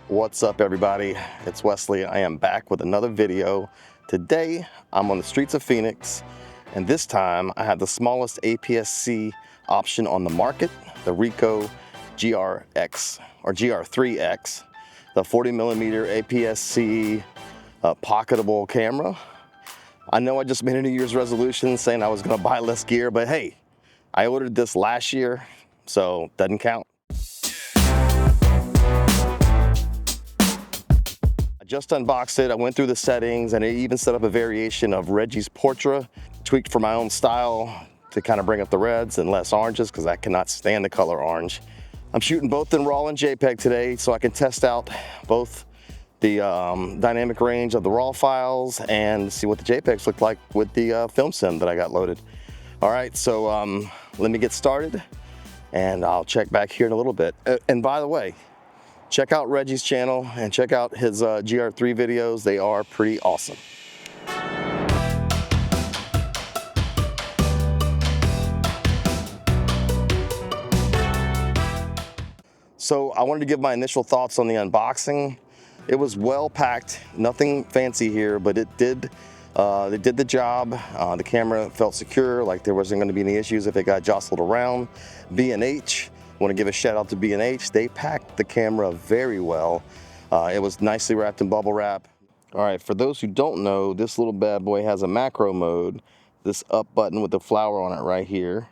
What's up, everybody? It's Wesley. I am back with another video. Today I'm on the streets of Phoenix, and this time I have the smallest APS-C option on the market, the Ricoh GRiiX or GR3X, the 40mm APS-C pocketable camera. I know I just made a New Year's resolution saying I was going to buy less gear, but hey, I ordered this last year, so doesn't count. Just unboxed it. I went through the settings and I even set up a variation of Reggie's Portrait, tweaked for my own style to kind of bring up the reds and less oranges because I cannot stand the color orange. I'm shooting both in RAW and JPEG today so I can test out both the dynamic range of the RAW files and see what the JPEGs look like with the film sim that I got loaded. All right, so let me get started and I'll check back here in a little bit. And by the way, check out Reggie's channel and check out his GR3 videos. They are pretty awesome. So I wanted to give my initial thoughts on the unboxing. It was well packed, nothing fancy here, but it did the job. The camera felt secure, like there wasn't going to be any issues if it got jostled around. B&H. Want to give a shout out to B&H. They packed the camera very well. It was nicely wrapped in bubble wrap. All right, for those who don't know, this little bad boy has a macro mode, this up button with the flower on it right here.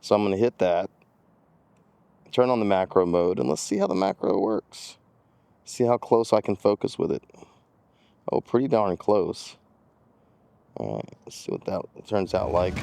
So I'm going to hit that, turn on the macro mode, and let's see how the macro works. See how close I can focus with it. Oh, pretty darn close. All right, let's see what that turns out like.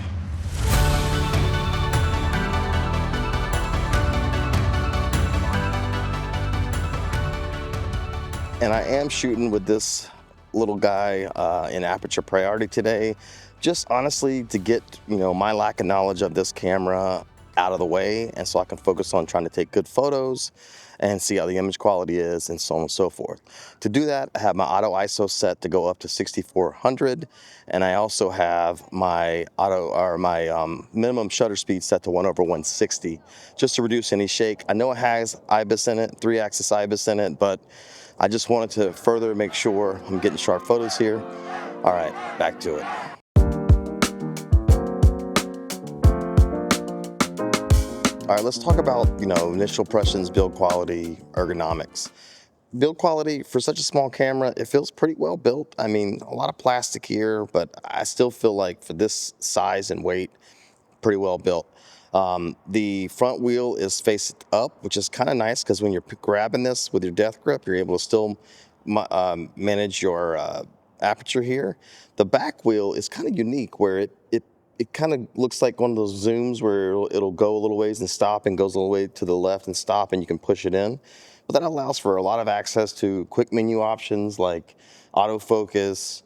And I am shooting with this little guy in aperture priority today, just honestly to get, my lack of knowledge of this camera out of the way, and so I can focus on trying to take good photos and see how the image quality is and so on and so forth. To do that, I have my auto ISO set to go up to 6400, and I also have my minimum shutter speed set to 1/160, just to reduce any shake. I know it has IBIS in it, 3-axis IBIS in it, but I just wanted to further make sure I'm getting sharp photos here. All right, back to it. All right, let's talk about, initial impressions, build quality, ergonomics. Build quality for such a small camera, it feels pretty well built. I mean, a lot of plastic here, but I still feel like for this size and weight, pretty well built. The front wheel is faced up, which is kind of nice because when you're grabbing this with your death grip, you're able to still manage your aperture here. The back wheel is kind of unique where it kind of looks like one of those zooms where it'll go a little ways and stop and goes a little way to the left and stop, and you can push it in. But that allows for a lot of access to quick menu options like autofocus,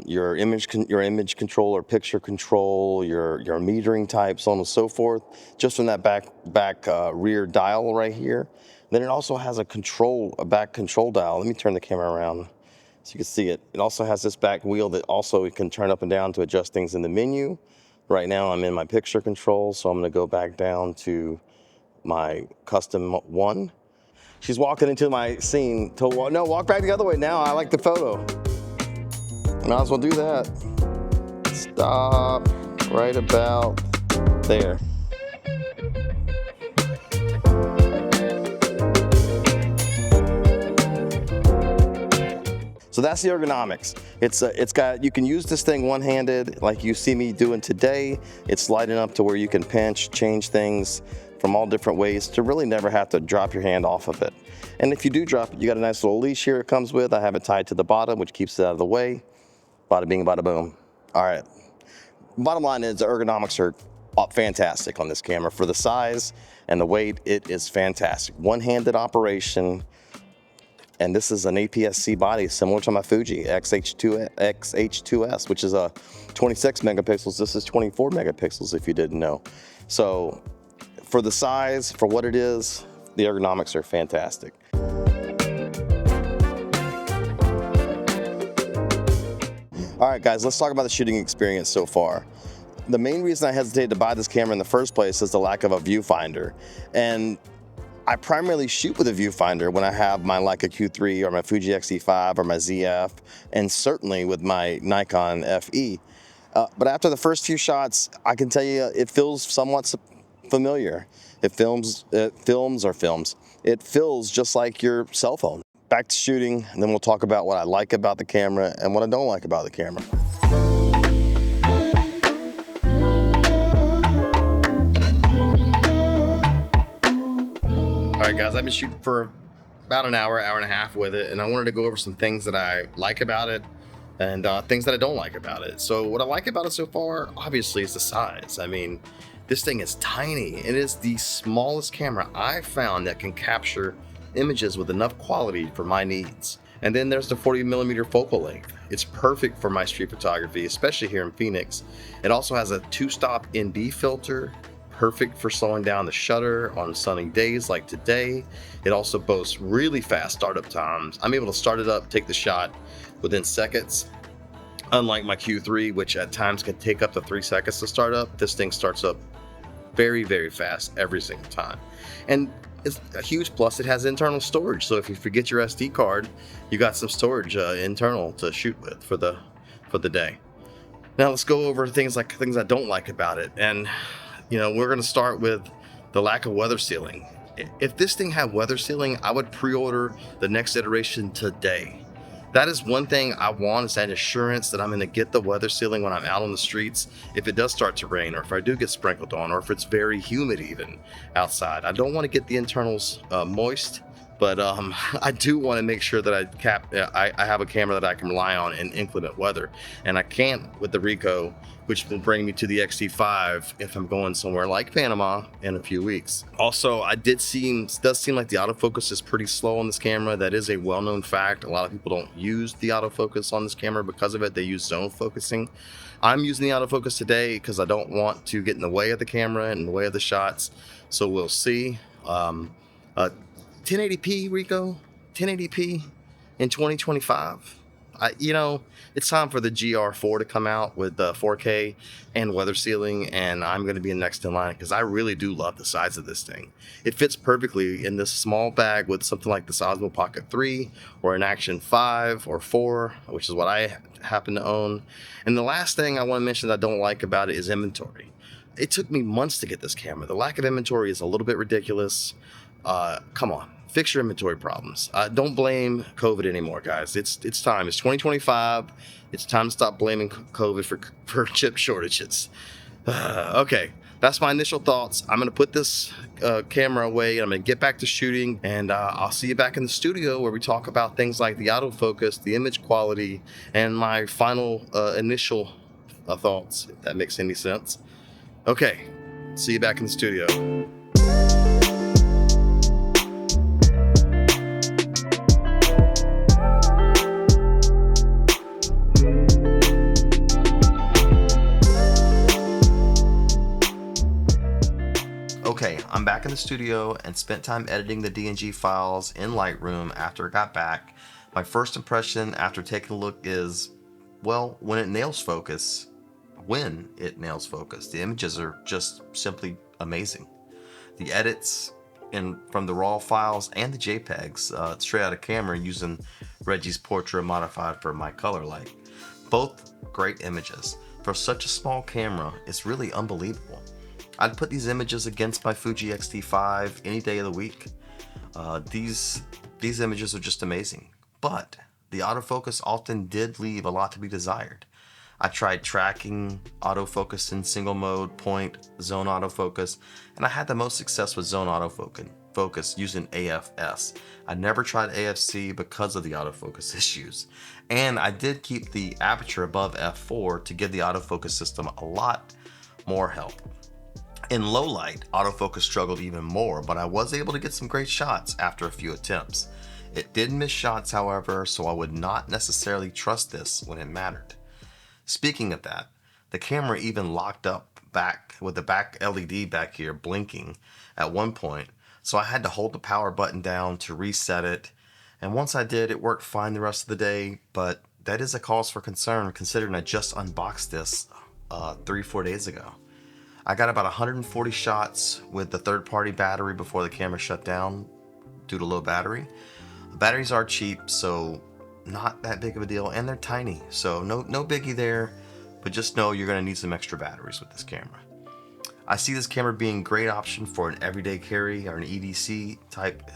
your image control or picture control, your metering type, so on and so forth, just from that back rear dial right here. Then it also has a back control dial. Let me turn the camera around so you can see it. It also has this back wheel that also it can turn up and down to adjust things in the menu. Right now I'm in my picture control, so I'm going to go back down to my custom one. She's walking into my scene. No, walk back the other way now. I like the photo. Might as well do that. Stop right about there. So that's the ergonomics. You can use this thing one-handed like you see me doing today. It's sliding up to where you can pinch, change things from all different ways to really never have to drop your hand off of it. And if you do drop it, you got a nice little leash here it comes with. I have it tied to the bottom, which keeps it out of the way. Bada bing, bada boom. All right. Bottom line is the ergonomics are fantastic on this camera. For the size and the weight, it is fantastic. One-handed operation. And this is an APS-C body similar to my Fuji XH2S, which is a 26 megapixels. This is 24 megapixels if you didn't know. So for the size, for what it is, the ergonomics are fantastic. All right, guys, let's talk about the shooting experience so far. The main reason I hesitated to buy this camera in the first place is the lack of a viewfinder. And I primarily shoot with a viewfinder when I have my Leica Q3 or my Fuji X-T5 or my ZF, and certainly with my Nikon FE. But after the first few shots, I can tell you it feels somewhat familiar. It feels just like your cell phone. Back to shooting, and then we'll talk about what I like about the camera and what I don't like about the camera. All right, guys, I've been shooting for about an hour and a half with it, and I wanted to go over some things that I like about it and things that I don't like about it. So what I like about it so far, obviously, is the size. I mean, this thing is tiny. It is the smallest camera I've found that can capture images with enough quality for my needs. And then there's the 40mm focal length. It's perfect for my street photography, especially here in Phoenix. It also has a 2-stop ND filter, perfect for slowing down the shutter on sunny days like today. It also boasts really fast startup times. I'm able to start it up, take the shot within seconds. Unlike my Q3, which at times can take up to 3 seconds to start up, this thing starts up very, very fast every single time. And it's a huge plus, it has internal storage. So if you forget your SD card, you got some storage internal to shoot with for the day. Now let's go over things I don't like about it. And we're going to start with the lack of weather sealing. If this thing had weather sealing, I would pre-order the next iteration today. That is one thing I want, is that assurance that I'm going to get the weather sealing when I'm out on the streets. If it does start to rain, or if I do get sprinkled on, or if it's very humid even outside. I don't want to get the internals moist, but I do want to make sure that I have a camera that I can rely on in inclement weather. And I can't with the Ricoh, which will bring me to the X-T5 if I'm going somewhere like Panama in a few weeks. Also, it does seem like the autofocus is pretty slow on this camera. That is a well-known fact. A lot of people don't use the autofocus on this camera because of it. They use zone focusing. I'm using the autofocus today because I don't want to get in the way of the camera and in the way of the shots. So we'll see. 1080p, Ricoh, 1080p in 2025. It's time for the GR4 to come out with 4K and weather sealing, and I'm going to be next in line because I really do love the size of this thing. It fits perfectly in this small bag with something like the Osmo Pocket 3 or an Action 5 or 4, which is what I happen to own. And the last thing I want to mention that I don't like about it is inventory. It took me months to get this camera. The lack of inventory is a little bit ridiculous. Come on, fix your inventory problems. Don't blame COVID anymore, guys. It's time. It's 2025. It's time to stop blaming COVID for chip shortages. Okay, that's my initial thoughts. I'm going to put this camera away. I'm going to get back to shooting, and I'll see you back in the studio where we talk about things like the autofocus, the image quality, and my final initial thoughts, if that makes any sense. Okay, see you back in the studio. Okay, I'm back in the studio and spent time editing the DNG files in Lightroom after I got back. My first impression after taking a look is, well, when it nails focus, the images are just simply amazing. The edits from the raw files and the JPEGs straight out of camera using Reggie's portrait modified for my color light. Both great images. For such a small camera, it's really unbelievable. I'd put these images against my Fuji X-T5 any day of the week. These images are just amazing. But the autofocus often did leave a lot to be desired. I tried tracking autofocus in single mode, point, zone autofocus, and I had the most success with zone autofocus using AFS. I never tried AFC because of the autofocus issues. And I did keep the aperture above f4 to give the autofocus system a lot more help. In low light, autofocus struggled even more, but I was able to get some great shots after a few attempts. It did miss shots, however, so I would not necessarily trust this when it mattered. Speaking of that, the camera even locked up back with the back LED back here blinking at one point, so I had to hold the power button down to reset it, and once I did, it worked fine the rest of the day, but that is a cause for concern considering I just unboxed this 3-4 days ago. I got about 140 shots with the third-party battery before the camera shut down due to low battery. Batteries are cheap, so not that big of a deal, and they're tiny, so no biggie there, but just know you're gonna need some extra batteries with this camera. I see this camera being a great option for an everyday carry or an EDC type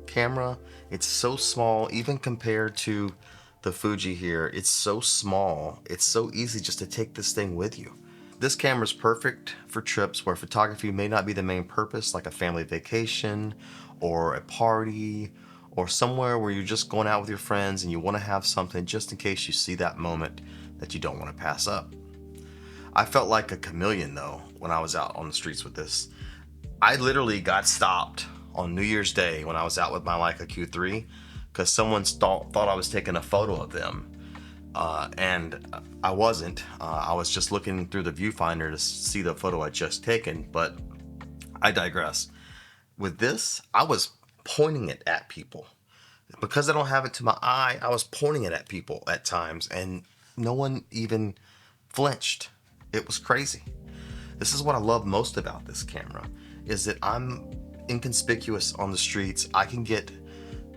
camera. It's so small, even compared to the Fuji here. It's so small. It's so easy just to take this thing with you. This camera is perfect for trips where photography may not be the main purpose, like a family vacation or a party or somewhere where you're just going out with your friends and you want to have something just in case you see that moment that you don't want to pass up. I felt like a chameleon though when I was out on the streets with this. I literally got stopped on New Year's Day when I was out with my Leica Q3 because someone thought I was taking a photo of them. And I wasn't. I was just looking through the viewfinder to see the photo I just taken, but I digress. With this, I was pointing it at people. Because I don't have it to my eye, I was pointing it at people at times and no one even flinched. It was crazy. This is what I love most about this camera, is that I'm inconspicuous on the streets. I can get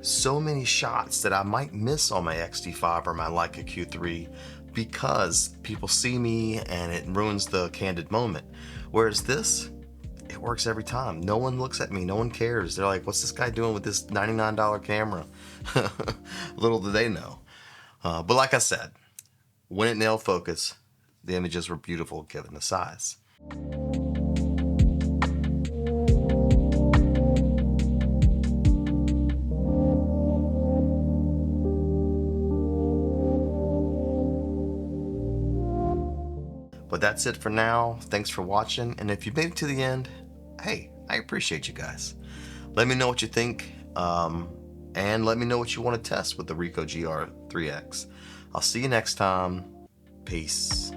so many shots that I might miss on my XT5 or my Leica Q3 because people see me and it ruins the candid moment. Whereas this, it works every time. No one looks at me, no one cares. They're like, what's this guy doing with this $99 camera? Little do they know. But like I said, when it nailed focus, the images were beautiful given the size. But that's it for now. Thanks for watching. And if you made it to the end, hey, I appreciate you guys. Let me know what you think. And let me know what you want to test with the Ricoh GR3X. I'll see you next time. Peace.